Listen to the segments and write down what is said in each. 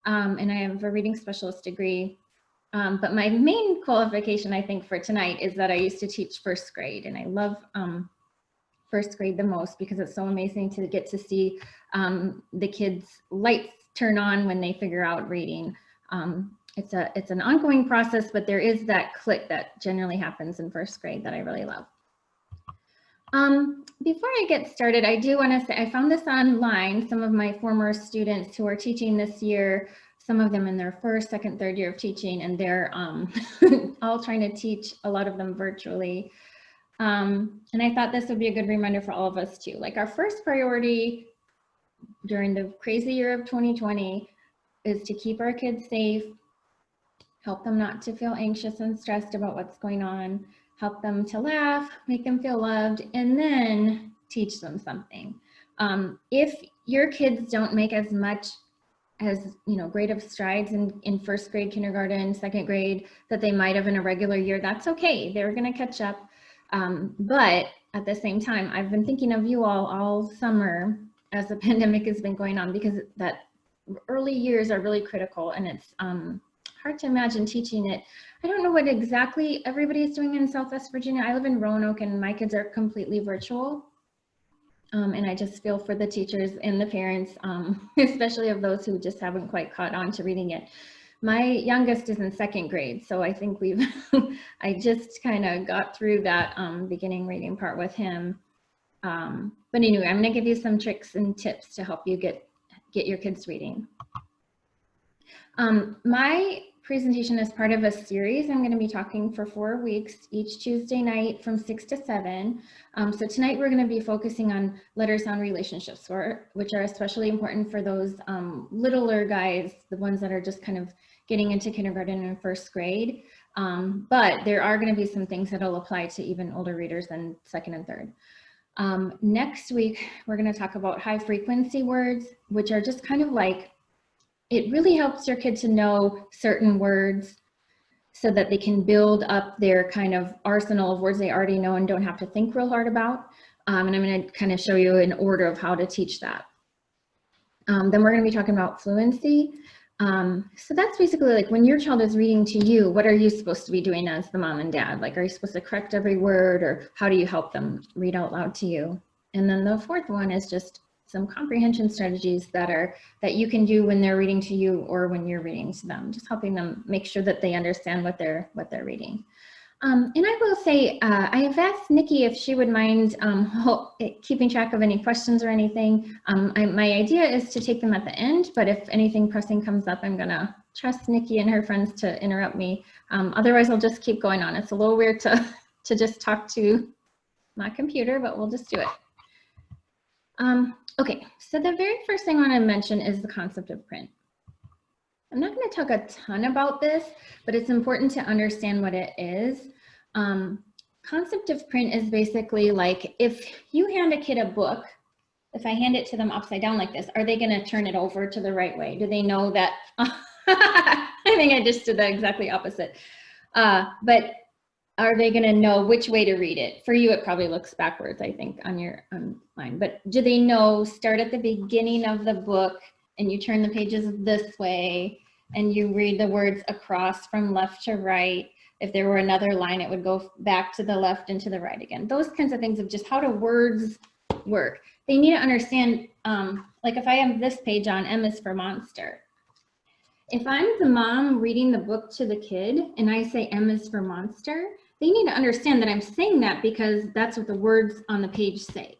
and I have a reading specialist degree. But my main qualification, I think, for tonight is that I used to teach first grade, and I love first grade the most because it's so amazing to get to see the kids' lights turn on when they figure out reading. It's an ongoing process, but there is that click that generally happens in first grade that I really love. Before I get started, I do want to say I found this online. Some of my former students who are teaching this year, some of them in their first, second, third year of teaching, and they're all trying to teach, a lot of them virtually. And I thought this would be a good reminder for all of us too. Like, our first priority during the crazy year of 2020 is to keep our kids safe, help them not to feel anxious and stressed about what's going on, help them to laugh, make them feel loved, and then teach them something. If your kids don't make as much as, grade of strides in first grade, kindergarten, second grade that they might have in a regular year, that's okay. They're going to catch up. But at the same time, I've been thinking of you all summer as the pandemic has been going on, because that early years are really critical, and it's hard to imagine teaching it. I don't know what exactly everybody is doing in Southwest Virginia. I live in Roanoke, and my kids are completely virtual. And I just feel for the teachers and the parents, especially of those who just haven't quite caught on to reading it. My youngest is in second grade, so I think I just kind of got through that beginning reading part with him. But anyway, I'm going to give you some tricks and tips to help you get your kids reading. My presentation is part of a series. I'm going to be talking for 4 weeks, each Tuesday night from 6 to 7. So tonight we're going to be focusing on letter-sound relationships, which are especially important for those littler guys, the ones that are just kind of getting into kindergarten and first grade. But there are going to be some things that will apply to even older readers than second and third. Next week, we're going to talk about high frequency words, which are just kind of like, it really helps your kid to know certain words so that they can build up their kind of arsenal of words they already know and don't have to think real hard about. And I'm going to kind of show you an order of how to teach that. Then we're going to be talking about fluency. So that's basically like when your child is reading to you, what are you supposed to be doing as the mom and dad? Like, are you supposed to correct every word, or how do you help them read out loud to you? And then the fourth one is just some comprehension strategies that you can do when they're reading to you or when you're reading to them, just helping them make sure that they understand what they're reading. And I will say, I have asked Nikki if she would mind keeping track of any questions or anything. My idea is to take them at the end, but if anything pressing comes up, I'm gonna trust Nikki and her friends to interrupt me. Otherwise, I'll just keep going on. It's a little weird to just talk to my computer, but we'll just do it. Okay, so the very first thing I want to mention is the concept of print. I'm not going to talk a ton about this, but it's important to understand what it is. Concept of print is basically like, if you hand a kid a book, if I hand it to them upside down like this, are they going to turn it over to the right way? Do they know that? I think I just did the exactly opposite. But are they going to know which way to read it? For you, it probably looks backwards, I think, on your line. But do they know, start at the beginning of the book and you turn the pages this way and you read the words across from left to right? If there were another line, it would go back to the left and to the right again. Those kinds of things of just how do words work. They need to understand, like if I have this page on, M is for monster. If I'm the mom reading the book to the kid and I say M is for monster, they need to understand that I'm saying that because that's what the words on the page say.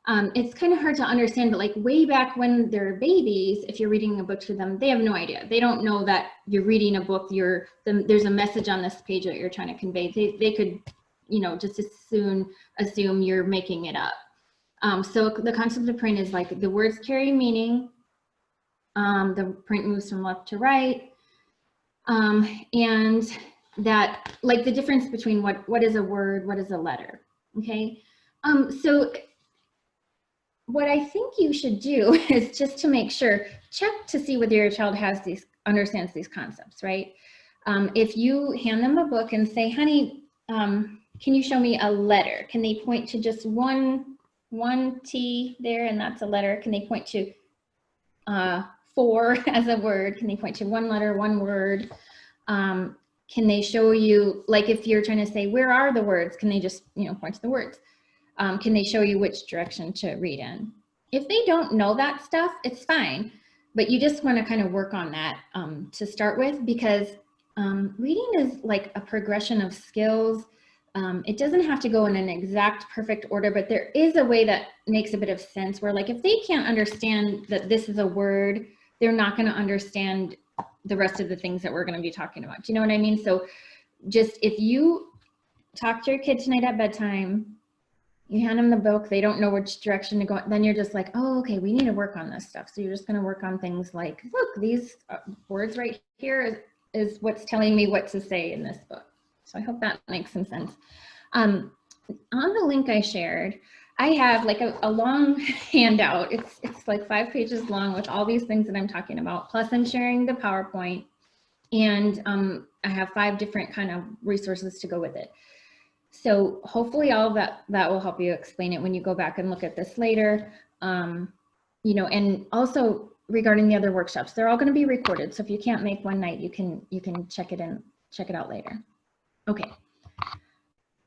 It's kind of hard to understand, but like way back when they're babies, if you're reading a book to them, they have no idea. They don't know that you're reading a book, there's a message on this page that you're trying to convey. They could, just as soon assume you're making it up. So the concept of print is like the words carry meaning. The print moves from left to right. And that, like the difference between what is a word, what is a letter, okay? So what I think you should do is just to make sure, check to see whether your child understands these concepts, right? If you hand them a book and say, honey, can you show me a letter? Can they point to just one T there and that's a letter? Can they point to 4 as a word? Can they point to one letter, one word? Can they show you, like if you're trying to say, where are the words? Can they just, point to the words? Can they show you which direction to read in? If they don't know that stuff, it's fine. But you just want to kind of work on that to start with, because reading is like a progression of skills. It doesn't have to go in an exact perfect order, but there is a way that makes a bit of sense where, like, if they can't understand that this is a word, they're not going to understand the rest of the things that we're going to be talking about. Do you know what I mean? So just, if you talk to your kid tonight at bedtime, you hand them the book, they don't know which direction to go, then you're just like, oh, okay, we need to work on this stuff. So you're just going to work on things like, look, these words right here is what's telling me what to say in this book. So I hope that makes some sense. On the link I shared, I have like a long handout. It's like 5 pages long with all these things that I'm talking about. Plus I'm sharing the PowerPoint, and I have 5 different kind of resources to go with it. So hopefully all of that will help you explain it when you go back and look at this later. And also regarding the other workshops, they're all going to be recorded. So if you can't make one night, you can check it out later. Okay.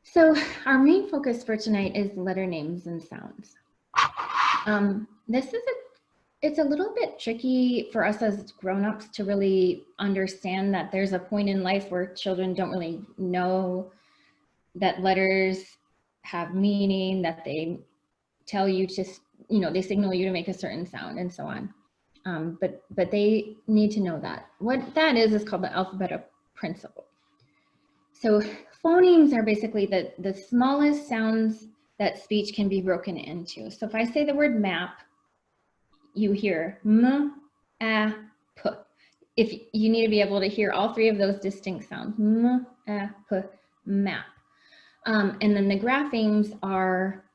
So our main focus for tonight is letter names and sounds. It's a little bit tricky for us as grown-ups to really understand that there's a point in life where children don't really know that letters have meaning, that they tell you to, they signal you to make a certain sound and so on. But they need to know that. What that is called the alphabetic principle. So phonemes are basically the smallest sounds that speech can be broken into. So if I say the word map, you hear m, a, p. If you need to be able to hear all 3 of those distinct sounds, m, a, p, map. And then the graphemes are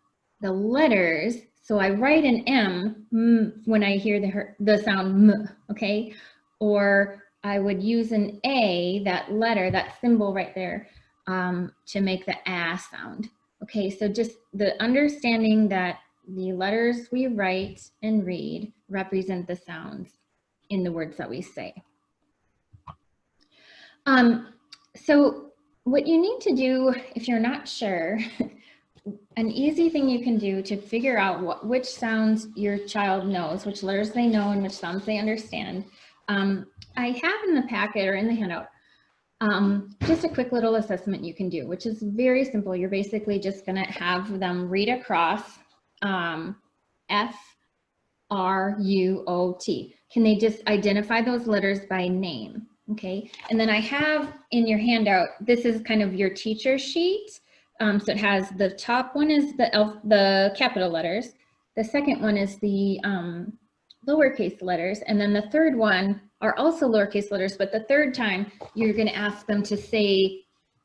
the letters. So I write an M when I hear the sound m, okay? Or I would use an A, that letter, that symbol right there, to make the A sound. Okay, so just the understanding that the letters we write and read represent the sounds in the words that we say. So what you need to do, if you're not sure, an easy thing you can do to figure out which sounds your child knows, which letters they know and which sounds they understand. I have in the packet or in the handout, just a quick little assessment you can do, which is very simple. You're basically just gonna have them read across F, R, U, O, T. Can they just identify those letters by name? Okay, and then I have in your handout, this is kind of your teacher sheet. So it has, the top one is the capital letters. The second one is the lowercase letters. And then the third one are also lowercase letters, but the third time you're gonna ask them to say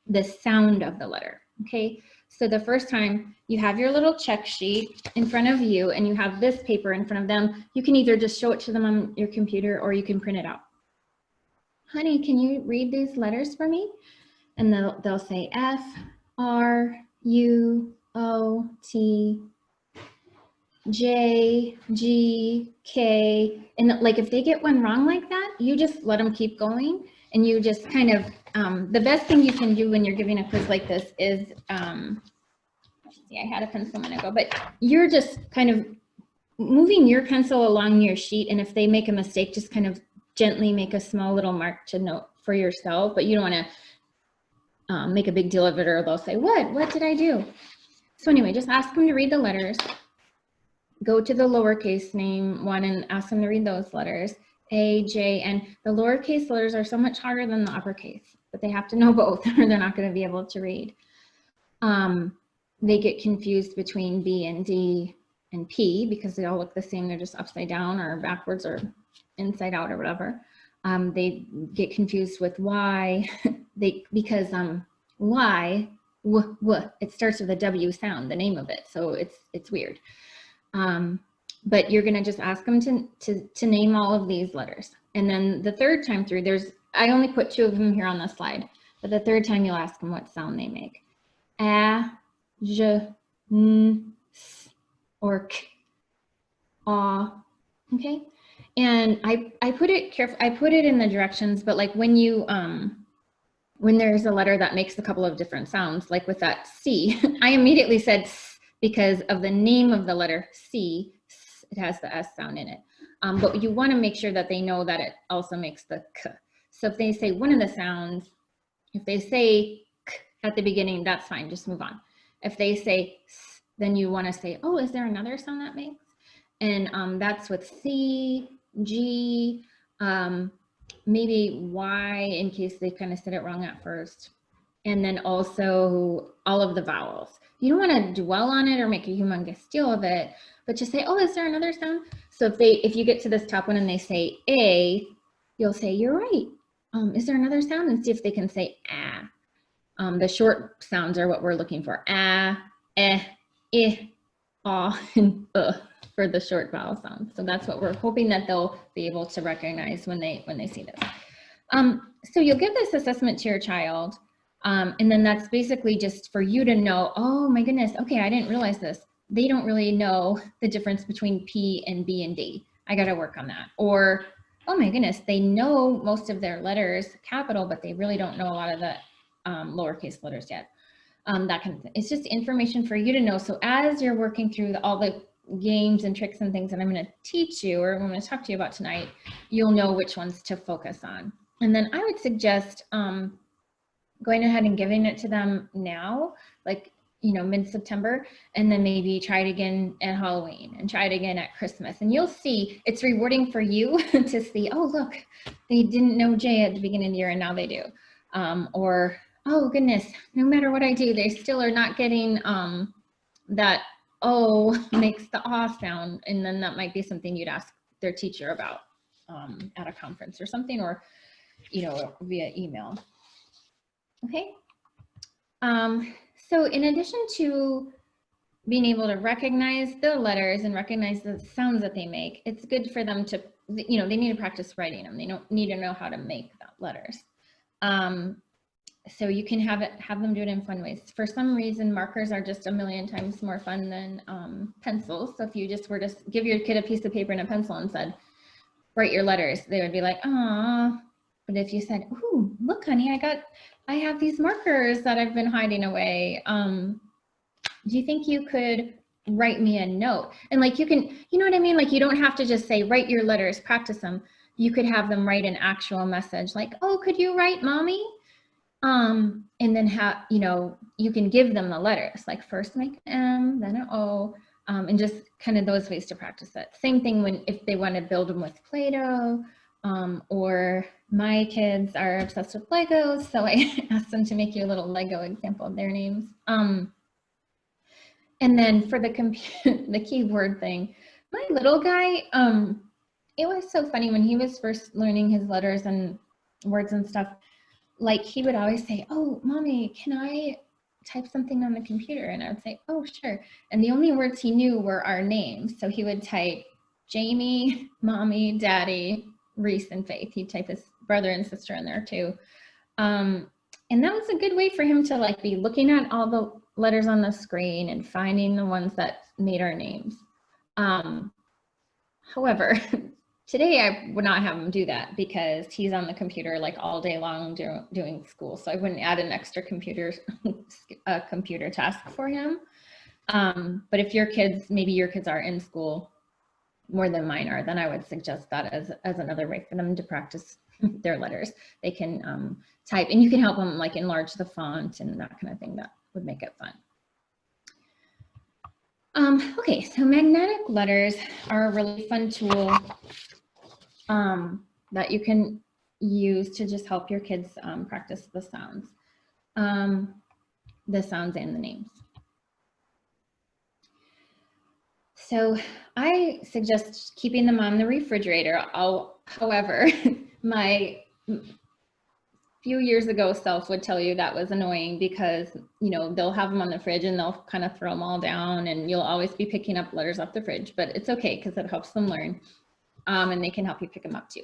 the sound of the letter, okay? So the first time you have your little check sheet in front of you and you have this paper in front of them, you can either just show it to them on your computer or you can print it out. Honey, can you read these letters for me? And they'll say F, R, U, O, T, J, G, K. And like if they get one wrong like that, you just let them keep going. And you just kind of, the best thing you can do when you're giving a quiz like this is, see, I had a pencil a minute ago, but you're just kind of moving your pencil along your sheet. And if they make a mistake, just kind of gently make a small little mark to note for yourself, but you don't want to make a big deal of it, or they'll say, what did I do? So anyway, just ask them to read the letters. Go to the lowercase name one and ask them to read those letters, A, J, and the lowercase letters are so much harder than the uppercase, but they have to know both or they're not going to be able to read. They get confused between B and D and P because they all look the same. They're just upside down or backwards or inside out or whatever. They get confused with Y because Y, it starts with a W sound, the name of it. So it's weird. But you're gonna just ask them to name all of these letters. And then the third time through, I only put 2 of them here on the slide, but the third time you'll ask them what sound they make. A, J, N, S, or K, A, okay? And I put it careful. I put it in the directions, but like when you, when there's a letter that makes a couple of different sounds, like with that C, I immediately said S because of the name of the letter C, it has the S sound in it. But you want to make sure that they know that it also makes the K. So if they say one of the sounds, if they say K at the beginning, that's fine, just move on. If they say S, then you want to say, oh, is there another sound that makes? And that's with C, G, maybe Y in case they kind of said it wrong at first. And then also all of the vowels. You don't want to dwell on it or make a humongous deal of it, but just say, oh, is there another sound? So if you get to this top one and they say A, you'll say, you're right. Is there another sound? And see if they can say ah. The short sounds are what we're looking for. Ah, eh, ah, and for the short vowel sounds. So that's what we're hoping that they'll be able to recognize when they see this. So you'll give this assessment to your child, and then that's basically just for you to know, oh my goodness, okay, I didn't realize this. They don't really know the difference between P and B and D. I got to work on that. Or, oh my goodness, they know most of their letters capital, but they really don't know a lot of the lowercase letters yet. That kind of thing. It's just information for you to know. So as you're working through all the games and tricks and things that I'm going to teach you or I'm going to talk to you about tonight, you'll know which ones to focus on. And then I would suggest going ahead and giving it to them now, like, you know, mid-September, and then maybe try it again at Halloween and try it again at Christmas. And you'll see it's rewarding for you to see, oh, look, they didn't know J at the beginning of the year and now they do. Or, oh goodness, no matter what I do, they still are not getting that O makes the ah sound. And then that might be something you'd ask their teacher about at a conference or something, or, you know, via email. Okay. So in addition to being able to recognize the letters and recognize the sounds that they make, it's good for them to, you know, they need to practice writing them. They don't need to know how to make the letters. So you can have them do it in fun ways. For some reason, markers are just a million times more fun than pencils. So if you just were to give your kid a piece of paper and a pencil and said, write your letters, they would be like, oh. But if you said, ooh, look, honey, I have these markers that I've been hiding away. Do you think you could write me a note? And like, you can, you know what I mean? Like, you don't have to just say, write your letters, practice them. You could have them write an actual message like, oh, could you write mommy? And then you know, you can give them the letters, like first make an M, then an O, and just kind of those ways to practice it. Same thing if they want to build them with Play-Doh, or my kids are obsessed with Legos, so I asked them to make you a little Lego example of their names. And then for the keyboard thing, my little guy, it was so funny when he was first learning his letters and words and stuff. Like, he would always say, oh, mommy, can I type something on the computer? And I would say, oh, sure. And the only words he knew were our names. So he would type Jamie, mommy, daddy, Reese, and Faith. He'd type his brother and sister in there too. And that was a good way for him to like be looking at all the letters on the screen and finding the ones that made our names. However, today I would not have him do that because he's on the computer like all day long doing school. So I wouldn't add an extra computer task for him. But if maybe your kids are in school more than mine are, then I would suggest that as another way for them to practice their letters. They can type, and you can help them like enlarge the font and that kind of thing. That would make it fun. Okay, so magnetic letters are a really fun tool that you can use to just help your kids practice the sounds and the names. So I suggest keeping them on the refrigerator. However, my few years ago self would tell you that was annoying because, you know, they'll have them on the fridge and they'll kind of throw them all down and you'll always be picking up letters off the fridge, but it's okay because it helps them learn and they can help you pick them up too.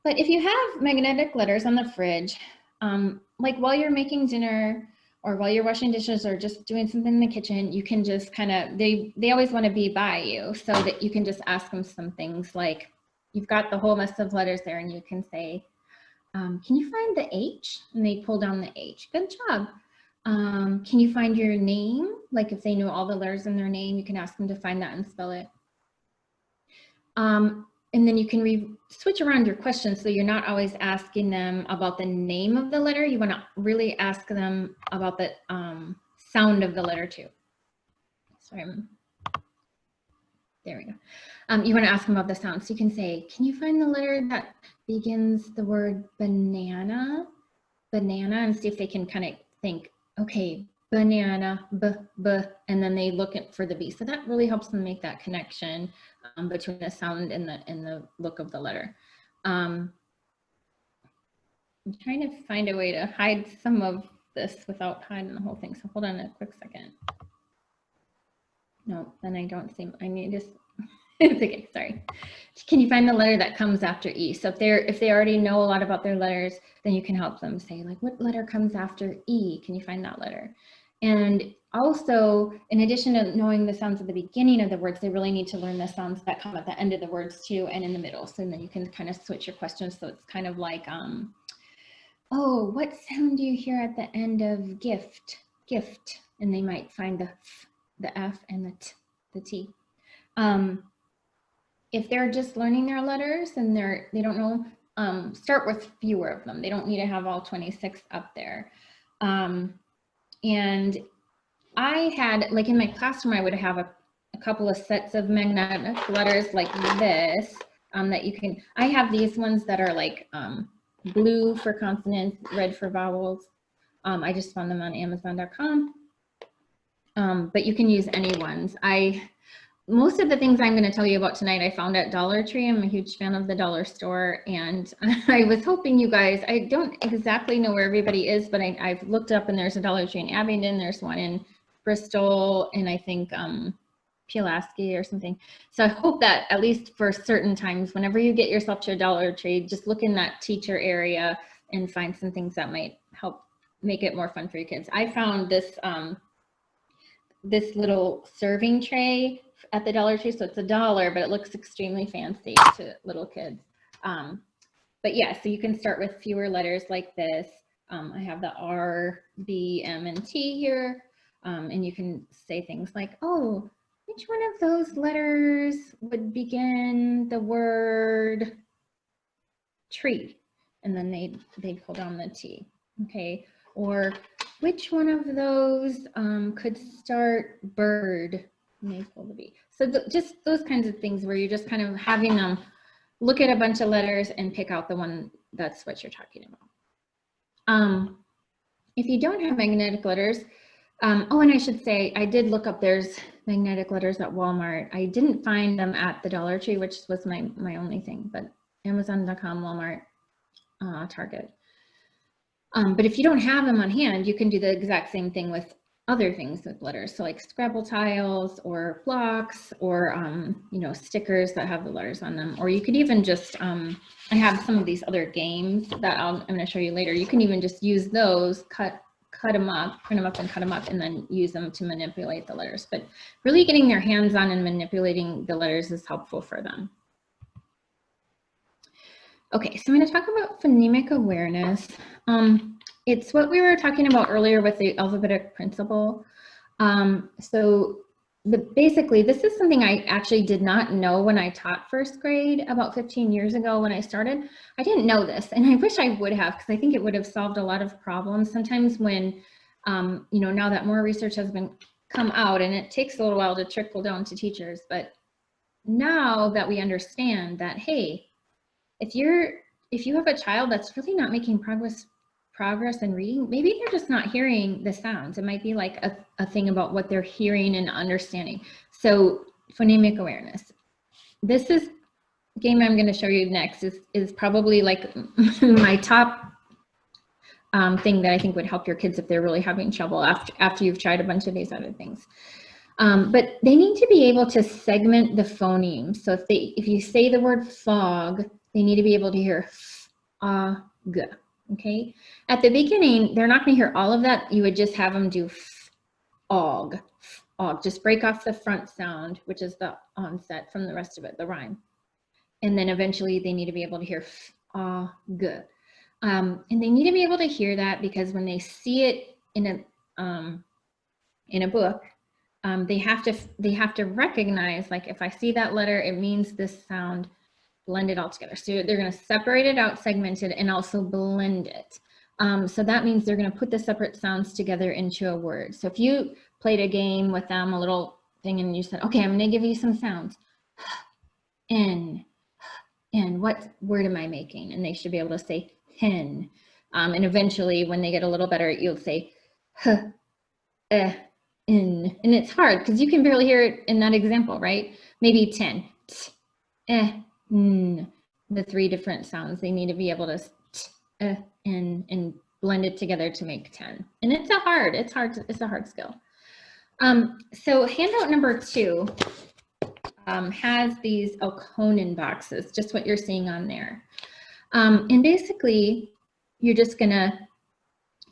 But if you have magnetic letters on the fridge, like while you're making dinner or while you're washing dishes or just doing something in the kitchen, you can just kind of, they always want to be by you so that you can just ask them some things like, you've got the whole mess of letters there, and you can say, can you find the H? And they pull down the H. Good job. Can you find your name? Like if they know all the letters in their name, you can ask them to find that and spell it. And then you can switch around your questions, so you're not always asking them about the name of the letter. You want to really ask them about the sound of the letter too. Sorry. There we go. You want to ask them about the sound. So you can say, can you find the letter that begins the word banana? Banana, and see if they can kind of think, okay, banana, and then they look for the B. So that really helps them make that connection between the sound and the look of the letter. I'm trying to find a way to hide some of this without hiding the whole thing. So hold on a quick second. No, then I don't see, I need to, it's okay, sorry. Can you find the letter that comes after E? So if they already know a lot about their letters, then you can help them say, like, what letter comes after E? Can you find that letter? And also, in addition to knowing the sounds at the beginning of the words, they really need to learn the sounds that come at the end of the words too, and in the middle. So then you can kind of switch your questions. So it's kind of like, oh, what sound do you hear at the end of gift? Gift. And they might find the F and the T. If they're just learning their letters and they don't know, start with fewer of them. They don't need to have all 26 up there. And I had, like in my classroom, I would have a couple of sets of magnetic letters like this, that you can, I have these ones that are like blue for consonants, red for vowels. I just found them on Amazon.com. But you can use any ones. Most of the things I'm going to tell you about tonight, I found at Dollar Tree. I'm a huge fan of the dollar store. And I was hoping you guys, I don't exactly know where everybody is, but I've looked up and there's a Dollar Tree in Abingdon. There's one in Bristol and I think Pulaski or something. So I hope that at least for certain times, whenever you get yourself to a Dollar Tree, just look in that teacher area and find some things that might help make it more fun for your kids. I found this, this little serving tray at the Dollar Tree. So it's $1, but it looks extremely fancy to little kids. But yeah, so you can start with fewer letters like this. I have the R, B, M, and T here. And you can say things like, oh, which one of those letters would begin the word tree? And then they'd pull down the T, okay? Or which one of those could start bird? And they pull the B. So just those kinds of things where you're just kind of having them look at a bunch of letters and pick out the one that's what you're talking about. If you don't have magnetic letters, oh, and I should say, I did look up, there's magnetic letters at Walmart. I didn't find them at the Dollar Tree, which was my only thing, but Amazon.com, Walmart, Target. But if you don't have them on hand, you can do the exact same thing with other things with letters. So like Scrabble tiles or blocks or, you know, stickers that have the letters on them. Or you could even just, I have some of these other games that I'm going to show you later. You can even just use those, cut them up, print them up and cut them up, and then use them to manipulate the letters. But really getting their hands on and manipulating the letters is helpful for them. Okay, so I'm going to talk about phonemic awareness. It's what we were talking about earlier with the alphabetic principle. Basically, this is something I actually did not know when I taught first grade about 15 years ago when I started. I didn't know this, and I wish I would have, because I think it would have solved a lot of problems. Sometimes when, you know, now that more research has come out, and it takes a little while to trickle down to teachers, but now that we understand that, hey, if you have a child that's really not making progress in reading, maybe they're just not hearing the sounds. It might be like a thing about what they're hearing and understanding. So phonemic awareness. This game I'm going to show you next is probably like my top thing that I think would help your kids if they're really having trouble after you've tried a bunch of these other things. But they need to be able to segment the phonemes. So if you say the word fog, they need to be able to hear g. Okay. At the beginning, they're not going to hear all of that. You would just have them do og. Just break off the front sound, which is the onset from the rest of it, the rhyme. and then eventually they need to be able to hear g. And they need to be able to hear that because when they see it in a book, they have to recognize, like, if I see that letter, it means this sound, blend it all together. So they're going to separate it out, segment it, and also blend it. So that means they're going to put the separate sounds together into a word. So if you played a game with them, a little thing, and you said, okay, I'm going to give you some sounds. N. And what word am I making? And they should be able to say hen. And eventually, when they get a little better, you'll say h, in. And it's hard because you can barely hear it in that example, right? Maybe 10. T, n. The 3 different sounds. They need to be able to t, in, and blend it together to make 10. And it's a hard skill. So handout number 2 has these Elkonin boxes, just what you're seeing on there. And basically, you're just gonna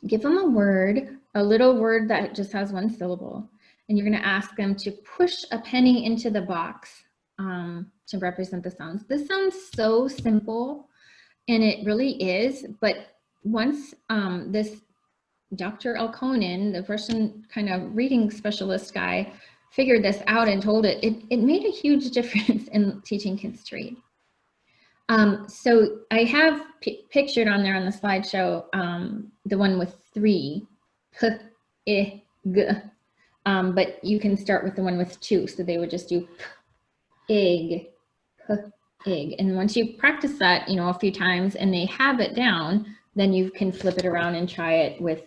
give them a word, a little word that just has 1 syllable, and you're gonna ask them to push a penny into the box to represent the sounds. This sounds so simple, and it really is, but once this Dr. Elkonin, the Russian kind of reading specialist guy, figured this out and told it made a huge difference in teaching kids to read. So I have pictured on there on the slideshow the one with 3, p, I, g, but you can start with the one with 2. So they would just do p, egg, egg. And once you practice that, you know, a few times and they have it down, then you can flip it around and try it with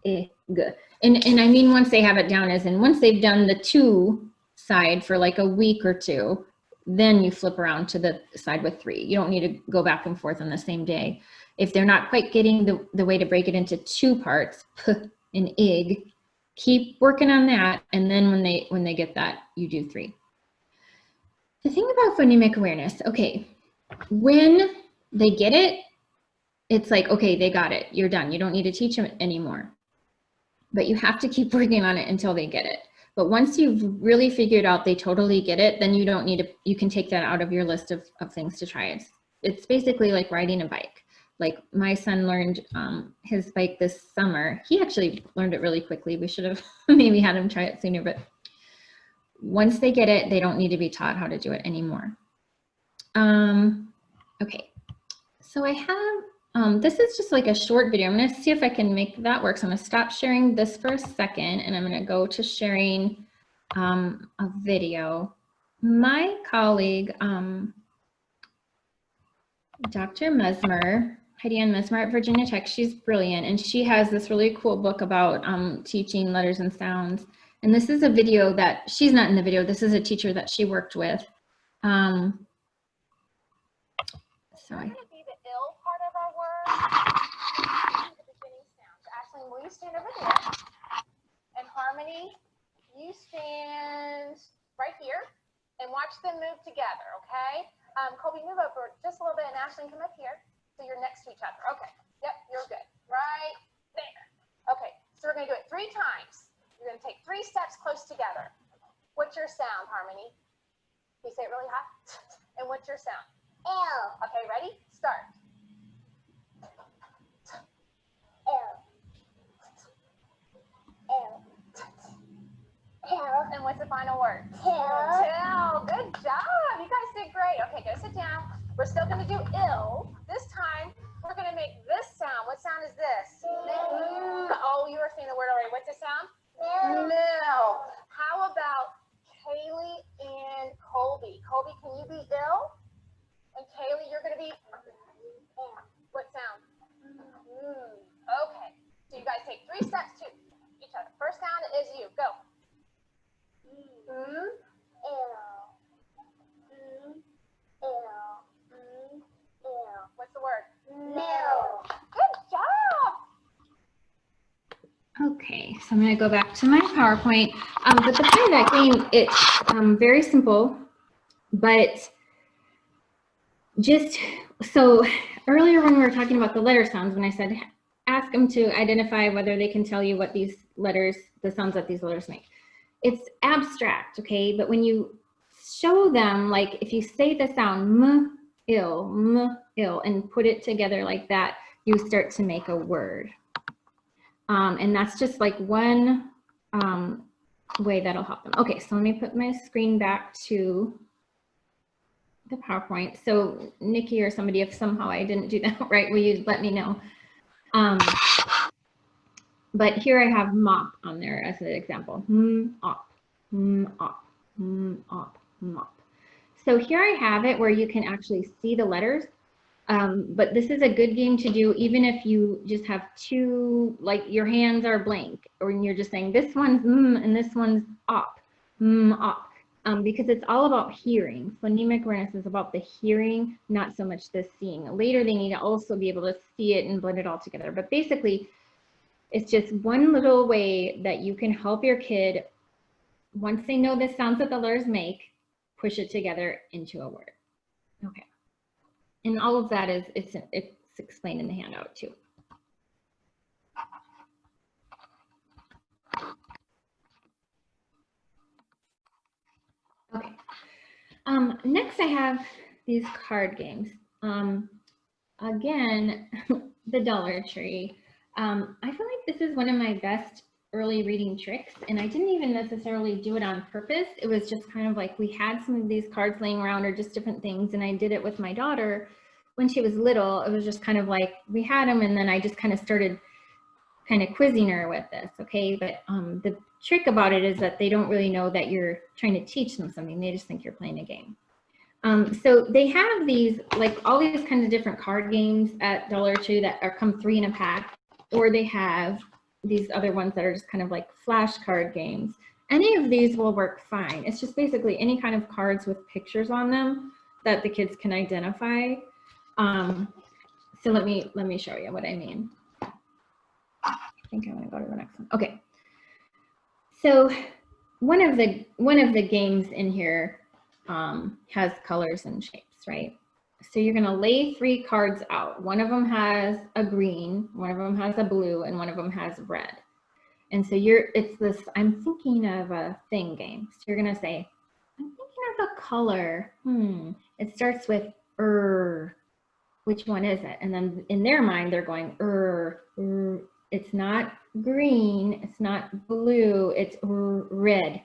p, g. And I mean, once they have it down, as in once they've done the 2 side for like a week or 2, then you flip around to the side with 3. You don't need to go back and forth on the same day. If they're not quite getting the way to break it into 2 parts, p and ig, keep working on that. And then when they get that, you do 3. The thing about phonemic awareness, okay, when they get it, it's like, okay, they got it. You're done. You don't need to teach them anymore. But you have to keep working on it until they get it. But once you've really figured out they totally get it, then you don't need to, you can take that out of your list of things to try. It's basically like riding a bike. Like my son learned his bike this summer. He actually learned it really quickly. We should have maybe had him try it sooner, but once they get it, they don't need to be taught how to do it anymore. Okay, so I have, this is just like a short video. I'm gonna see if I can make that work. So I'm gonna stop sharing this for a second and I'm gonna go to sharing a video. My colleague, Dr. Mesmer, Heidi Ann Mesmer at Virginia Tech, she's brilliant, and she has this really cool book about teaching letters and sounds. And this is a video that, she's not in the video, this is a teacher that she worked with. Sorry. Be the ill part of our word. The beginning sound. So Ashley, will you stand over there? And Harmony, you stand right here and watch them move together, okay? Colby, move over just a little bit, and Ashley, come up here so you're next to each other. Okay. Yep, you're good. Right there. Okay, so we're going to do it 3 times. You're going to take 3 steps close together. What's your sound, Harmony? Can you say it really high? And what's your sound? Ew. Okay, ready? Start. Ew. Ew. Ew. And what's the final word? Till. Till. Good job. You guys did great. Okay, go sit down. We're still going to do ill. This time, we're going to make this sound. What sound is this? Mm. Oh, you were saying the word already. What's the sound? No. How about Kaylee and Colby? Colby, can you be ill? And Kaylee, you're going to be what sound? Okay. So you guys take 3 steps to each other. First sound is you. Go. What's the word? No. Good job. Okay, so I'm going to go back to my PowerPoint. But the point of that game, it's very simple, but just so earlier when we were talking about the letter sounds, when I said ask them to identify whether they can tell you what these letters, the sounds that these letters make. It's abstract, okay? But when you show them, like if you say the sound m, ill, and put it together like that, you start to make a word. And that's just like one way that'll help them. Okay, so let me put my screen back to the PowerPoint. So Nikki or somebody, if somehow I didn't do that right, will you let me know? But here I have mop on there as an example. Op, op, op, mop. So here I have it where you can actually see the letters. But this is a good game to do even if you just have two, like your hands are blank, or you're just saying this one's and this one's op, op. Because it's all about hearing. Phonemic awareness is about the hearing, not so much the seeing. Later, they need to also be able to see it and blend it all together. But basically, it's just one little way that you can help your kid, once they know the sounds that the letters make, push it together into a word. Okay. And all of that is, it's explained in the handout too. Okay. Next I have these card games. Again, the Dollar Tree. I feel like this is one of my best early reading tricks, and I didn't even necessarily do it on purpose. It was just kind of like we had some of these cards laying around or just different things, and I did it with my daughter when she was little. It was just kind of like we had them, and then I just kind of started kind of quizzing her with this. Okay, but the trick about it is that they don't really know that you're trying to teach them something. They just think you're playing a game. So they have these, like all these kinds of different card games at Dollar Tree that come 3 in a pack, or they have these other ones that are just kind of like flashcard games. Any of these will work fine. It's just basically any kind of cards with pictures on them that the kids can identify. So let me show you what I mean. I think I want to go to the next one. Okay. So one of the games in here has colors and shapes, right? So you're gonna lay 3 cards out. One of them has a green, one of them has a blue, and one of them has red. And so it's this, I'm thinking of a thing game. So you're gonna say, I'm thinking of a color. It starts with which one is it? And then in their mind, they're going, it's not green, it's not blue, it's red.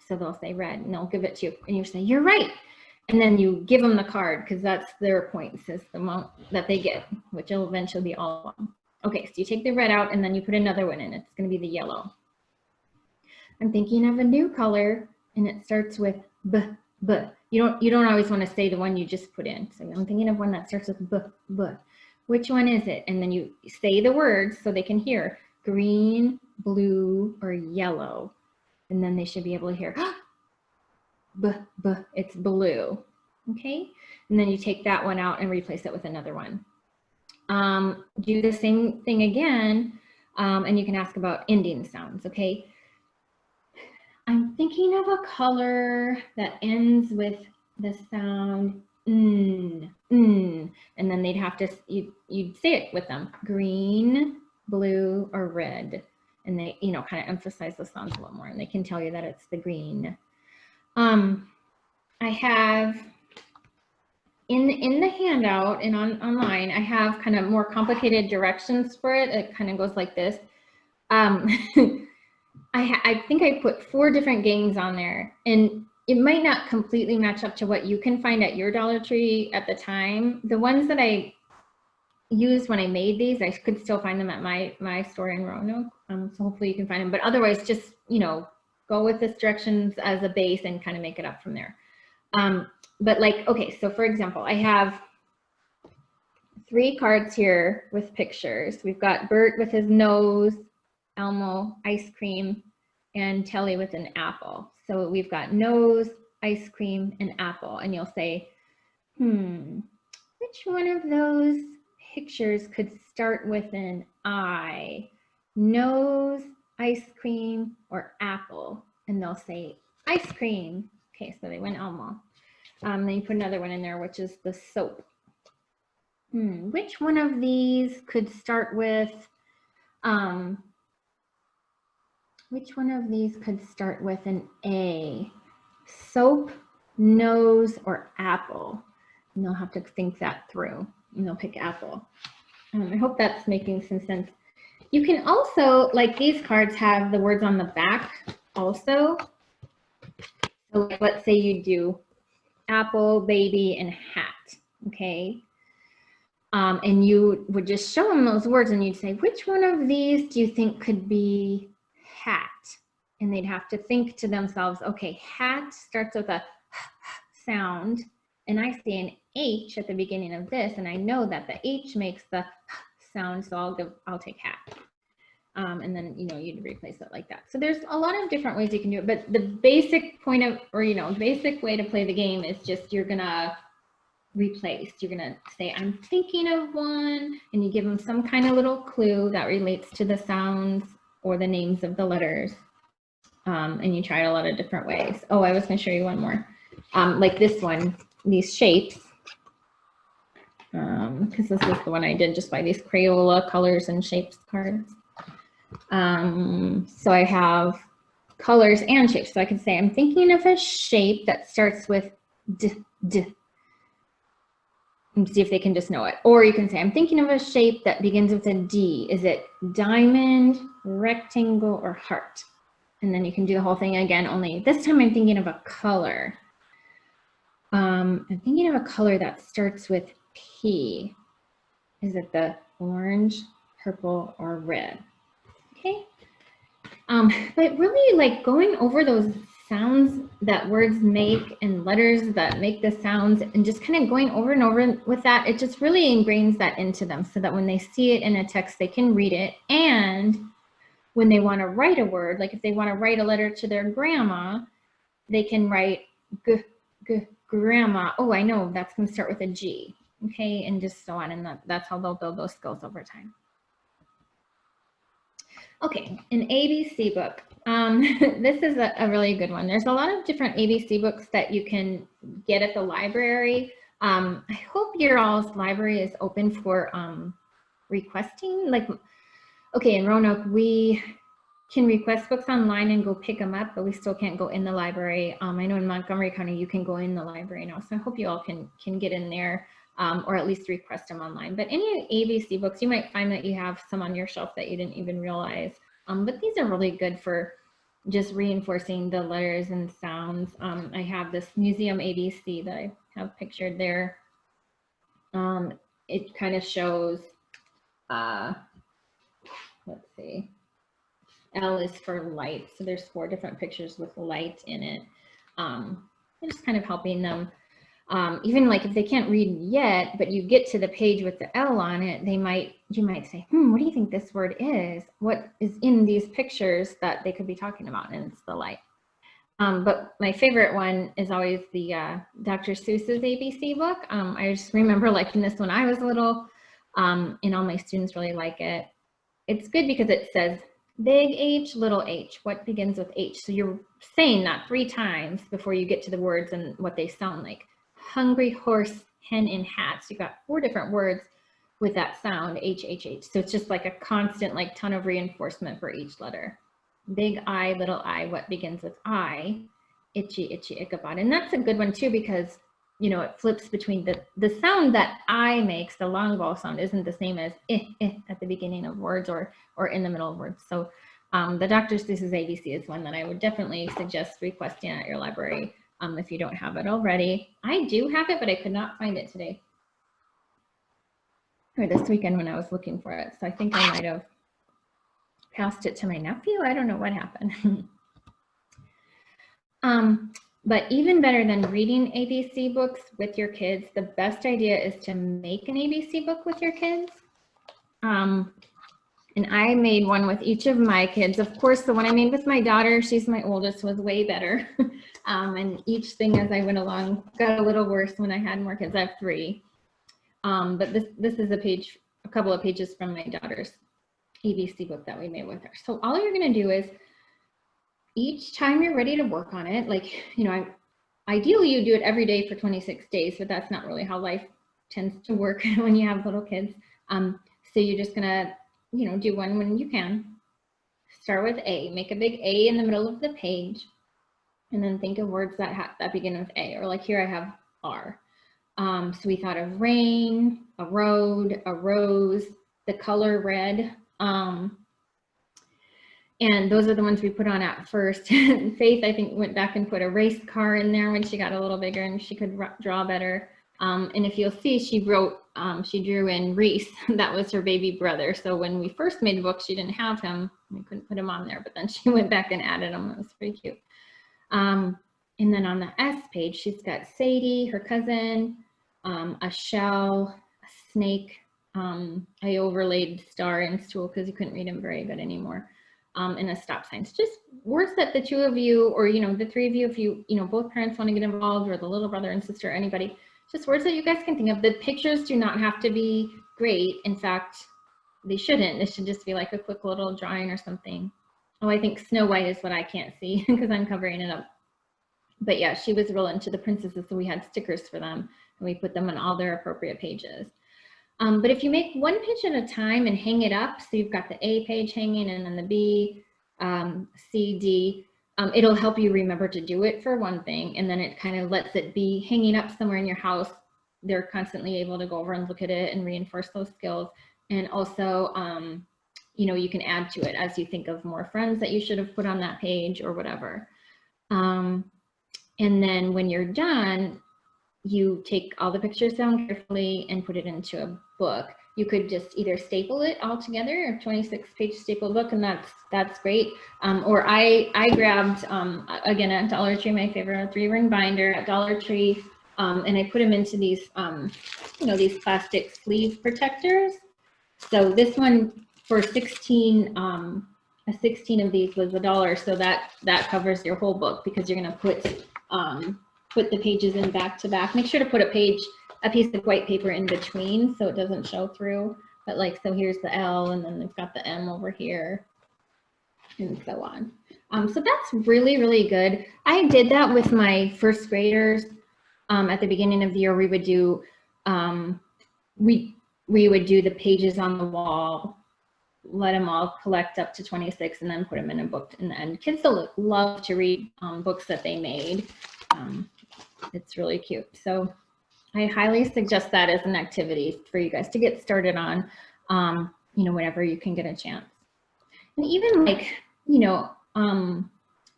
So they'll say red, and they'll give it to you, and you say, you're right. And then you give them the card, because that's their points, is the amount that they get, which will eventually be all of them. Okay, so you take the red out, and then you put another one in. It's going to be the yellow. I'm thinking of a new color, and it starts with B. You don't always want to say the one you just put in. So I'm thinking of one that starts with B. Which one is it? And then you say the words so they can hear green, blue, or yellow. And then they should be able to hear, it's blue. Okay. And then you take that one out and replace it with another one. Do the same thing again. And you can ask about ending sounds. Okay. I'm thinking of a color that ends with the sound and then they'd have to, you'd say it with them, green, blue, or red. And they, kind of emphasize the sounds a little more, and they can tell you that it's the green. I have in the handout and online, I have kind of more complicated directions for it. It kind of goes like this. I think I put 4 different games on there, and it might not completely match up to what you can find at your Dollar Tree at the time. The ones that I used when I made these, I could still find them at my store in Roanoke. So hopefully you can find them, but otherwise just, go with this directions as a base and kind of make it up from there. But like, okay, so for example, I have 3 cards here with pictures. We've got Bert with his nose, Elmo, ice cream, and Telly with an apple. So we've got nose, ice cream, and apple. And you'll say, which one of those pictures could start with an I? Nose, ice cream, or apple? And they'll say ice cream. Okay, so they went Elmo. Then you put another one in there, which is the soap. Which one of these could start with an A? Soap, nose, or apple. And they'll have to think that through, and they'll pick apple. I hope that's making some sense. You can also, like these cards have the words on the back also. So like, let's say you do apple, baby, and hat, okay? And you would just show them those words and you'd say, which one of these do you think could be hat? And they'd have to think to themselves, okay, hat starts with a sound, and I see an H at the beginning of this, and I know that the H makes the sound, so I'll take hat. And then, you know, you'd replace it like that. So there's a lot of different ways you can do it, but the basic point of, or, you know, basic way to play the game is just, you're gonna replace. You're gonna say, I'm thinking of one, and you give them some kind of little clue that relates to the sounds or the names of the letters. And you try it a lot of different ways. Oh, I was gonna show you one more. Like this one, these shapes, because this is the one I did just by these Crayola colors and shapes cards. So I have colors and shapes. So I can say, I'm thinking of a shape that starts with D, and see if they can just know it. Or you can say, I'm thinking of a shape that begins with a D. Is it diamond, rectangle, or heart? And then you can do the whole thing again, only this time I'm thinking of a color. I'm thinking of a color that starts with P. Is it the orange, purple, or red? Okay. But really, like, going over those sounds that words make and letters that make the sounds, and just kind of going over and over with that, it just really ingrains that into them, so that when they see it in a text, they can read it. And when they want to write a word, like if they want to write a letter to their grandma, they can write grandma. Oh, I know that's going to start with a G. Okay, and just so on, and that's how they'll build those skills over time. Okay, an ABC book. This is a really good one. There's a lot of different ABC books that you can get at the library. I hope your all's library is open for requesting. Like, okay, in Roanoke, we can request books online and go pick them up, but we still can't go in the library. I know in Montgomery County, you can go in the library now. So I hope you all can get in there, or at least request them online. But any ABC books, you might find that you have some on your shelf that you didn't even realize. But these are really good for just reinforcing the letters and sounds. I have this Museum ABC that I have pictured there. It kind of shows, let's see, L is for light. So there's 4 different pictures with light in it. Just kind of helping them. Even like if they can't read yet, but you get to the page with the L on it, you might say, what do you think this word is? What is in these pictures that they could be talking about? And it's the light. But my favorite one is always the Dr. Seuss's ABC book. I just remember liking this when I was little, and all my students really like it. It's good because it says big H, little h, what begins with H. So you're saying that 3 times before you get to the words and what they sound like. Hungry horse, hen, and hat. So you've got 4 different words with that sound, H, H, H. So it's just like a constant, like, ton of reinforcement for each letter. Big I, little I, what begins with I, itchy, itchy, Ichabod. And that's a good one too, because, you know, it flips between the sound that I makes, the long vowel sound, isn't the same as at the beginning of words or in the middle of words. So the Dr. Seuss's ABC is one that I would definitely suggest requesting at your library if you don't have it already. I do have it, but I could not find it today or this weekend when I was looking for it. So I think I might have passed it to my nephew. I don't know what happened. But even better than reading ABC books with your kids, the best idea is to make an ABC book with your kids. And I made one with each of my kids. Of course, the one I made with my daughter, she's my oldest, was way better. And each thing as I went along got a little worse when I had more kids. I have 3. But this is a couple of pages from my daughter's ABC book that we made with her. So all you're gonna do is, each time you're ready to work on it, like, you know, ideally you do it every day for 26 days, but that's not really how life tends to work when you have little kids. So you're just gonna, you know, do one when you can. Start with A, make a big A in the middle of the page, and then think of words that begin with A, or like here I have R. So we thought of rain, a road, a rose, the color red. And those are the ones we put on at first. Faith, I think, went back and put a race car in there when she got a little bigger and she could draw better. And if you'll see, she drew in Reese. That was her baby brother. So when we first made the book, she didn't have him. We couldn't put him on there, but then she went back and added him. It was pretty cute. And then on the S page, she's got Sadie, her cousin, a shell, a snake. I overlaid star and stool because you couldn't read them very good anymore. And a stop sign. It's just words that the two of you, or, you know, the three of you, if you, you know, both parents want to get involved, or the little brother and sister, or anybody, just words that you guys can think of. The pictures do not have to be great. In fact, they shouldn't. It should just be like a quick little drawing or something. Oh, I think Snow White is what I can't see because I'm covering it up. But yeah, she was real into the princesses, so we had stickers for them, and we put them on all their appropriate pages. But if you make one page at a time and hang it up, so you've got the A page hanging and then the B, C, D, it'll help you remember to do it for one thing, and then it kind of lets it be hanging up somewhere in your house. They're constantly able to go over and look at it and reinforce those skills. And also, you know, you can add to it as you think of more friends that you should have put on that page or whatever. And then when you're done, you take all the pictures down carefully and put it into a book. You could just either staple it all together, a 26-page staple book, and that's great. Or I grabbed, again, at Dollar Tree, my favorite 3-ring binder at Dollar Tree, and I put them into these, you know, these plastic sleeve protectors. So this one for 16, a 16 of these was $1, so that covers your whole book, because you're gonna put the pages in back to back. Make sure to put a piece of white paper in between so it doesn't show through. But like, so here's the L, and then they've got the M over here, and so on. So that's really, really good. I did that with my first graders. At the beginning of the year, we would do, we would do the pages on the wall, let them all collect up to 26, and then put them in a book in the end. Kids love to read books that they made. It's really cute. So I highly suggest that as an activity for you guys to get started on, you know, whenever you can get a chance. And even like, you know,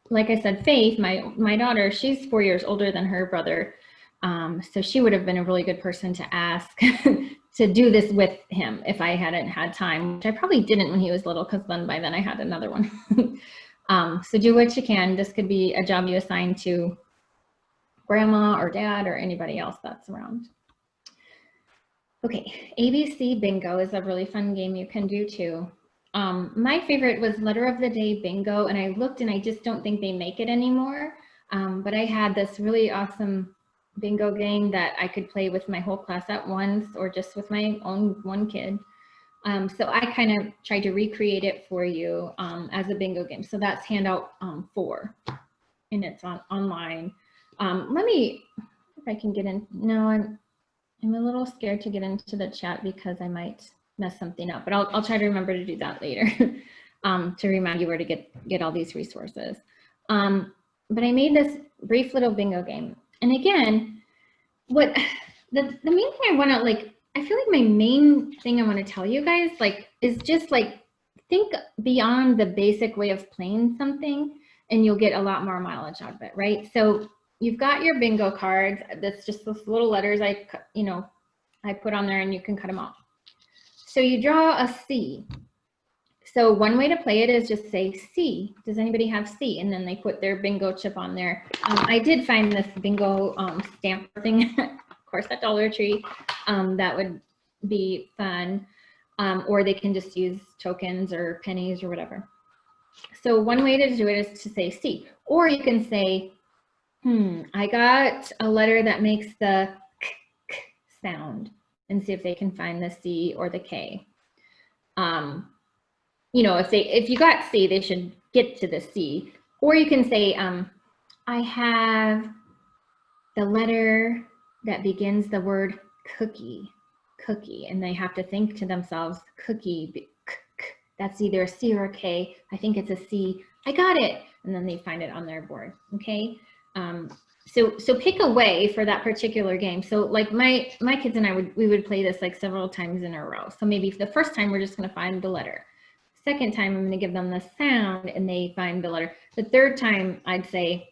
like I said, Faith, my daughter, she's 4 years older than her brother. So she would have been a really good person to ask to do this with him if I hadn't had time, which I probably didn't when he was little, because then by then I had another one. So do what you can. This could be a job you assign to grandma or dad or anybody else that's around. Okay, ABC bingo is a really fun game you can do too. My favorite was letter of the day bingo, and I looked and I just don't think they make it anymore. But I had this really awesome bingo game that I could play with my whole class at once, or just with my own one kid. So I kind of tried to recreate it for you as a bingo game. So that's handout 4, and it's online. Let me, if I can get in. No, I'm a little scared to get into the chat because I might mess something up, but I'll try to remember to do that later to remind you where to get all these resources. But I made this brief little bingo game. And again, what the main thing I want to, like, I feel like my main thing I want to tell you guys, like, is just like, think beyond the basic way of playing something, and you'll get a lot more mileage out of it, right? So you've got your bingo cards. That's just those little letters I put on there, and you can cut them off. So you draw a C. So one way to play it is just say C. Does anybody have C? And then they put their bingo chip on there. I did find this bingo stamp thing, of course, at Dollar Tree. That would be fun. Or they can just use tokens or pennies or whatever. So one way to do it is to say C. Or you can say, I got a letter that makes the k, k sound, and see if they can find the C or the K. You know, if you got C, they should get to the C. Or you can say, I have the letter that begins the word cookie, and they have to think to themselves, cookie, that's either a C or a K. I think it's a C. I got it. and then they find it on their board, okay? So pick a way for that particular game. So like my kids and I we would play this like several times in a row. So maybe the first time we're just going to find the letter. Second time I'm going to give them the sound and they find the letter. The third time I'd say,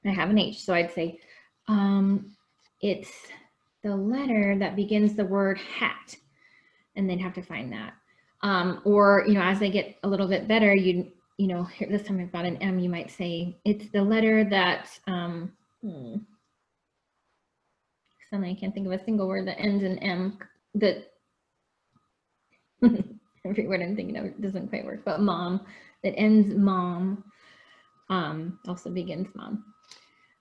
I have an H, so I'd say it's the letter that begins the word hat, and they'd have to find that. Or, you know, as they get a little bit better, you know, this time I've got an M, you might say, it's the letter that, suddenly I can't think of a single word that ends in M, that, every word I'm thinking of doesn't quite work, but mom, that ends mom, also begins mom.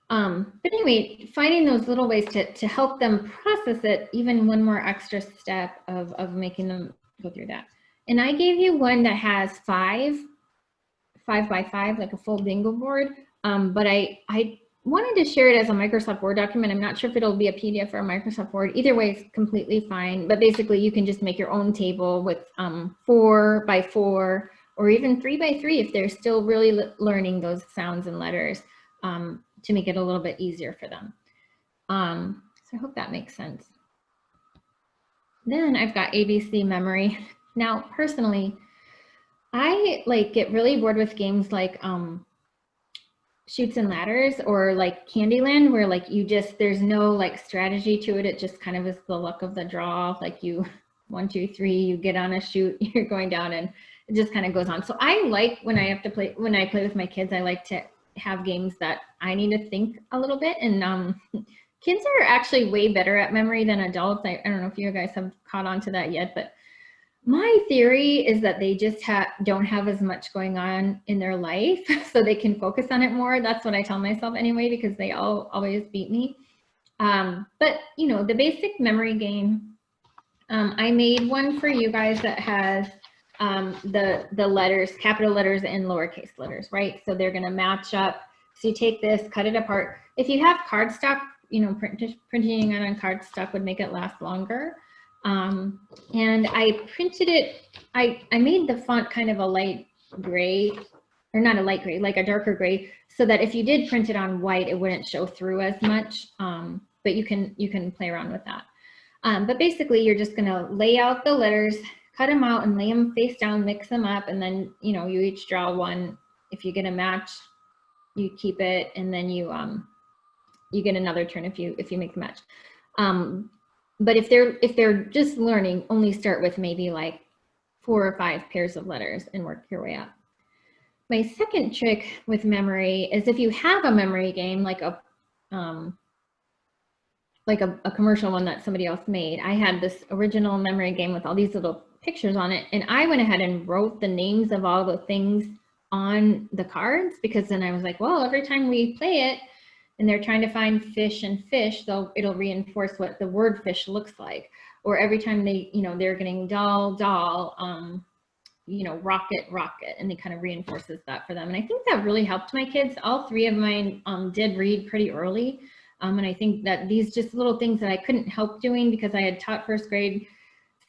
But anyway, finding those little ways to help them process it, even one more extra step of making them go through that. And I gave you one that has 5 by 5, like a full bingo board. But I wanted to share it as a Microsoft Word document. I'm not sure if it'll be a PDF or a Microsoft Word. Either way is completely fine. But basically, you can just make your own table with 4 by 4 or even 3 by 3 if they're still really learning those sounds and letters, to make it a little bit easier for them. So I hope that makes sense. Then I've got ABC memory. Now, personally, I like get really bored with games like Chutes and Ladders or like Candyland, where like there's no like strategy to it. It just kind of is the luck of the draw. Like you 1, 2, 3, you get on a chute, you're going down, and it just kind of goes on. So I like when I play with my kids, I like to have games that I need to think a little bit. And kids are actually way better at memory than adults. I don't know if you guys have caught on to that yet, but my theory is that they just don't have as much going on in their life, so they can focus on it more. That's what I tell myself anyway, because they always beat me. But you know, the basic memory game, I made one for you guys that has the letters, capital letters and lowercase letters, right? So they're gonna match up. So you take this, cut it apart. If you have cardstock, you know, printing it on cardstock would make it last longer. And I printed it, I made the font kind of a light gray, or not a light gray, like a darker gray, so that if you did print it on white, it wouldn't show through as much. But you can play around with that. But basically, you're just gonna lay out the letters, cut them out and lay them face down, mix them up, and then, you know, you each draw one. If you get a match, you keep it, and then you get another turn if you make the match. But if they're just learning, only start with maybe like 4 or 5 pairs of letters and work your way up. My second trick with memory is if you have a memory game, like a commercial one that somebody else made. I had this original memory game with all these little pictures on it, and I went ahead and wrote the names of all the things on the cards, because then I was like, well, every time we play it and they're trying to find fish and fish, it'll reinforce what the word fish looks like. Or every time they, you know, they're getting doll, you know, rocket, and it kind of reinforces that for them. And I think that really helped my kids. All 3 of mine did read pretty early. And I think that these just little things that I couldn't help doing because I had taught first grade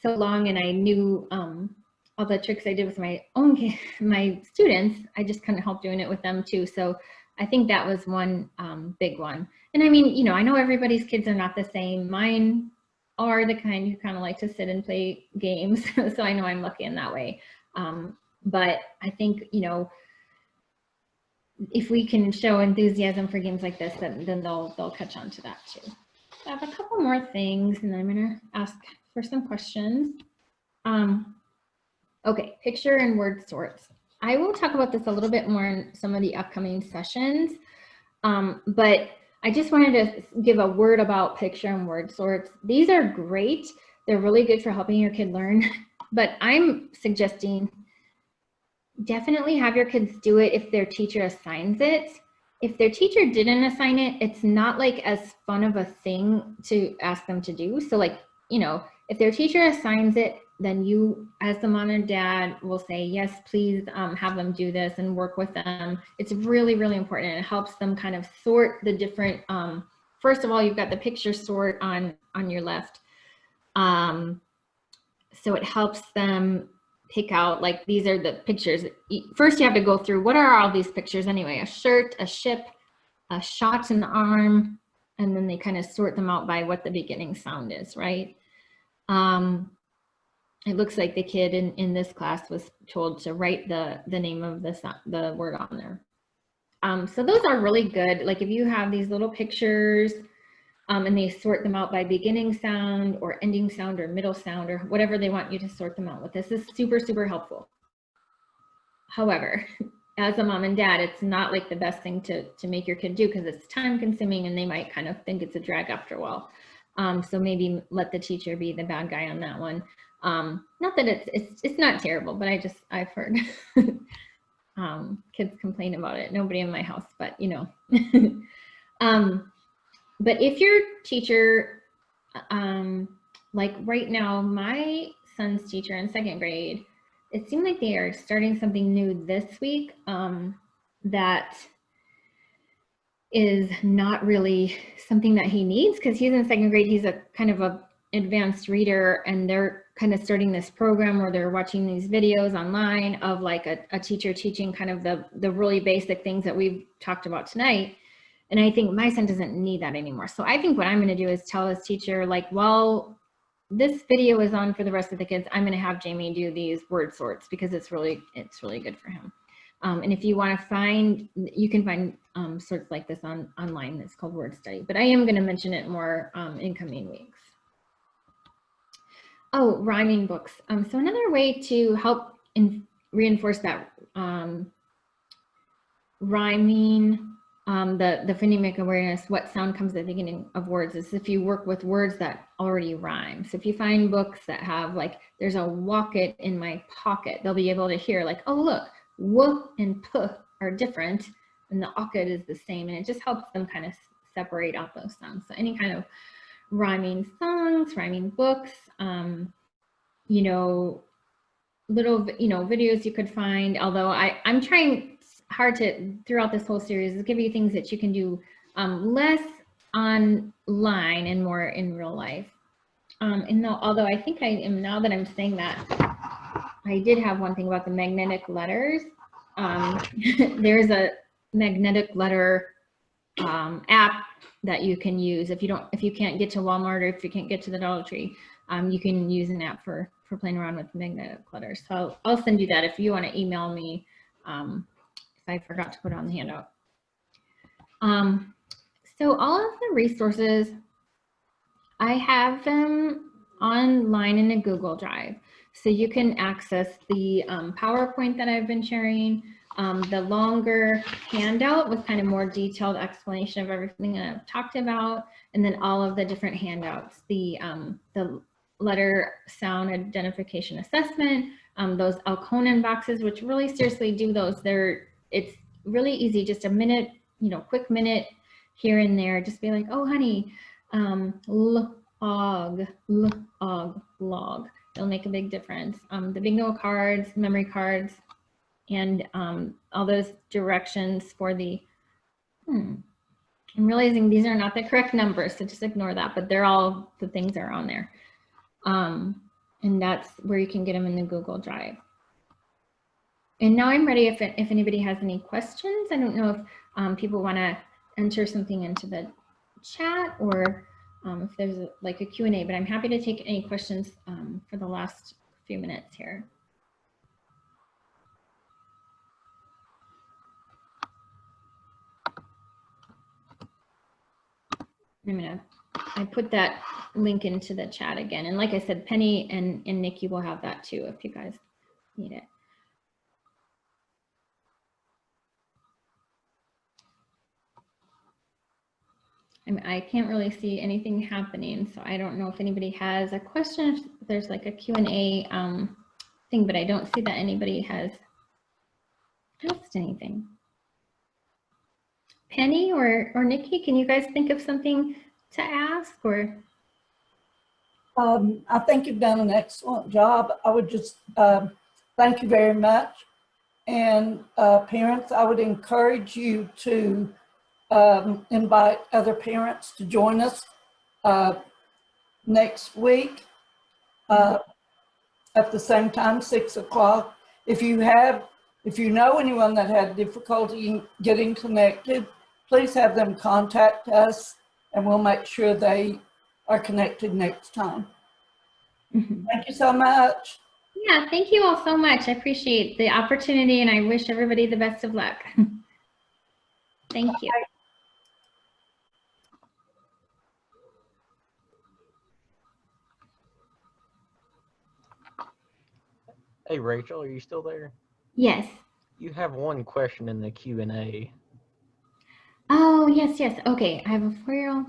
so long, and I knew all the tricks I did with my students, I just couldn't help doing it with them too. So I think that was one big one. And I mean, you know, I know everybody's kids are not the same. Mine are the kind who kind of like to sit and play games. So I know I'm lucky in that way. But I think, you know, if we can show enthusiasm for games like this, then they'll catch on to that too. So I have a couple more things, and then I'm gonna ask for some questions. Okay, picture and word sorts. I will talk about this a little bit more in some of the upcoming sessions, but I just wanted to give a word about picture and word sorts. These are great. They're really good for helping your kid learn, but I'm suggesting definitely have your kids do it if their teacher assigns it. If their teacher didn't assign it, it's not like as fun of a thing to ask them to do. So like, you know, if their teacher assigns it, then you as the mom and dad will say, yes, please have them do this and work with them. It's really, really important. It helps them kind of sort the different, first of all, you've got the picture sort on your left. So it helps them pick out, like, these are the pictures. First, you have to go through, what are all these pictures anyway? A shirt, a ship, a shot in the arm, and then they kind of sort them out by what the beginning sound is, right? It looks like the kid in this class was told to write the name of the word on there. So those are really good. Like if you have these little pictures and they sort them out by beginning sound or ending sound or middle sound or whatever they want you to sort them out with. This is super, super helpful. However, as a mom and dad, it's not like the best thing to make your kid do because it's time consuming and they might kind of think it's a drag after a while. So maybe let the teacher be the bad guy on that one. Not that it's not terrible, but I've heard kids complain about it. Nobody in my house, but you know. But if your teacher, like right now, my son's teacher in 2nd grade, it seemed like they are starting something new this week that is not really something that he needs because he's in 2nd grade. He's a kind of a advanced reader, and they're kind of starting this program where they're watching these videos online of like a teacher teaching kind of the really basic things that we've talked about tonight. And I think my son doesn't need that anymore. So I think what I'm going to do is tell his teacher, like, well, this video is on for the rest of the kids. I'm going to have Jamie do these word sorts because it's really good for him. And if you want to find, you can find sorts like this online. It's called Word Study. But I am going to mention it more in coming weeks. Oh, rhyming books. So another way to help reinforce that rhyming, the phonemic awareness, what sound comes at the beginning of words, is if you work with words that already rhyme. So if you find books that have like, there's a walk it in my pocket, they'll be able to hear like, oh look, w and p are different and the ocket is the same, and it just helps them kind of separate out those sounds. So any kind of rhyming songs, rhyming books, you know, little, you know, videos you could find, although I'm trying hard to, throughout this whole series, is give you things that you can do less online and more in real life. And although I think I am, now that I'm saying that, I did have one thing about the magnetic letters. There's a magnetic letter app that you can use if you can't get to Walmart or if you can't get to the Dollar Tree. You can use an app for playing around with magnetic letters. So I'll send you that if you want to email me. If I forgot to put it on the handout. So all of the resources, I have them online in a Google Drive. So you can access the PowerPoint that I've been sharing, the longer handout with kind of more detailed explanation of everything that I've talked about, and then all of the different handouts, the letter sound identification assessment, those Alconin boxes, which really seriously do those. It's really easy, just a minute, you know, quick minute here and there. Just be like, oh, honey, log. It'll make a big difference. The bingo cards, memory cards, and all those directions for the, I'm realizing these are not the correct numbers, so just ignore that, but they're all, the things are on there. And that's where you can get them in the Google Drive. And now I'm ready if anybody has any questions. I don't know if people want to enter something into the chat or if there's like a Q&A, but I'm happy to take any questions for the last few minutes here. I put that link into the chat again. And like I said, Penny and Nikki will have that too if you guys need it. I can't really see anything happening, so I don't know if anybody has a question, if there's like a Q&A thing, but I don't see that anybody has asked anything. Penny or Nikki, can you guys think of something to ask? Or I think you've done an excellent job. I would just thank you very much. And parents, I would encourage you to invite other parents to join us next week. at the same time, 6 o'clock. If you know anyone that had difficulty getting connected, please have them contact us and we'll make sure they are connected next time. Thank you so much. Yeah, thank you all so much. I appreciate the opportunity and I wish everybody the best of luck. Thank you. Hey, Rachel, are you still there? Yes. You have one question in the Q&A. Oh, yes, yes. Okay, I have a 4-year-old.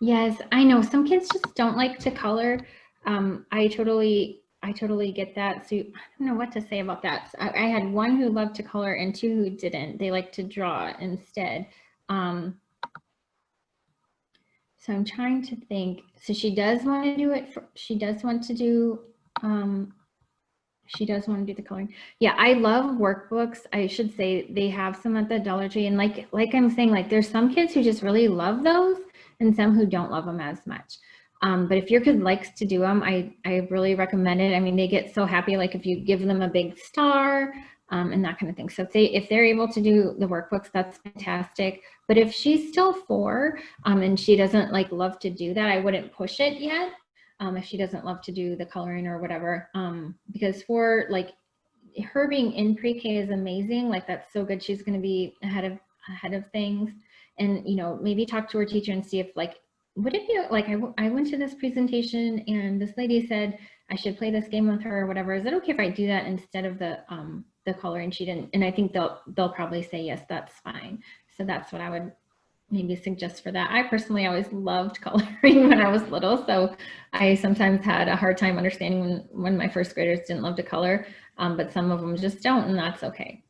Yes, I know some kids just don't like to color. I totally get that. So I don't know what to say about that. I had one who loved to color and 2 who didn't. They like to draw instead. So I'm trying to think. So she does want to do it. She does want to do the coloring. Yeah, I love workbooks. I should say they have some at the Dollar Tree, and like I'm saying, like there's some kids who just really love those and some who don't love them as much. But if your kid likes to do them, I really recommend it. I mean, they get so happy, like if you give them a big star and that kind of thing. So if they're able to do the workbooks, that's fantastic. But if she's still 4 and she doesn't like love to do that, I wouldn't push it yet. If she doesn't love to do the coloring or whatever, because for like her being in pre-K is amazing. Like that's so good. She's going to be ahead of things, and you know, maybe talk to her teacher and see if like, would it be like I went to this presentation and this lady said I should play this game with her or whatever. Is it okay if I do that instead of the coloring? She didn't, and I think they'll probably say yes, that's fine. So that's what I would maybe suggest for that. I personally always loved coloring when I was little, so I sometimes had a hard time understanding when my first graders didn't love to color, but some of them just don't, and that's okay.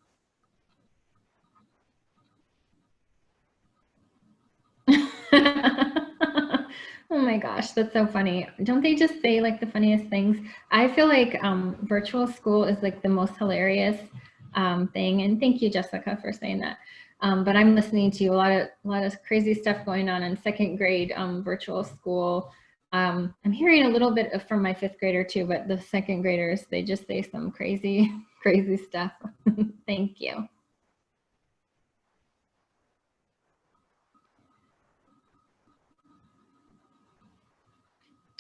Oh my gosh, that's so funny. Don't they just say like the funniest things? I feel like virtual school is like the most hilarious thing, and thank you, Jessica, for saying that. But I'm listening to a lot of crazy stuff going on in 2nd grade virtual school. I'm hearing a little bit from my 5th grader too, but the 2nd graders, they just say some crazy stuff. Thank you.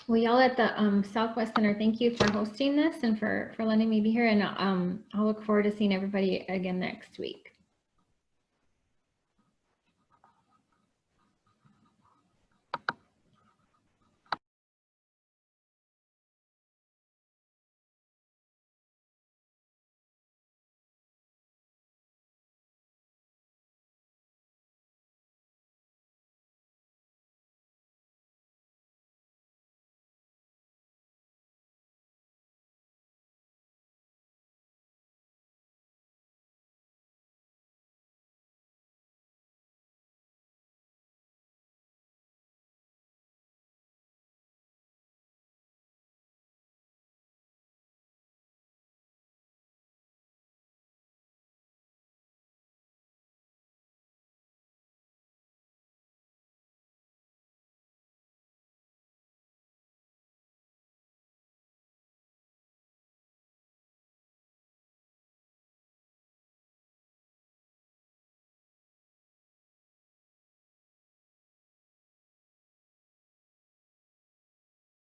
Well, y'all at the Southwest Center, thank you for hosting this and for letting me be here. And I'll look forward to seeing everybody again next week.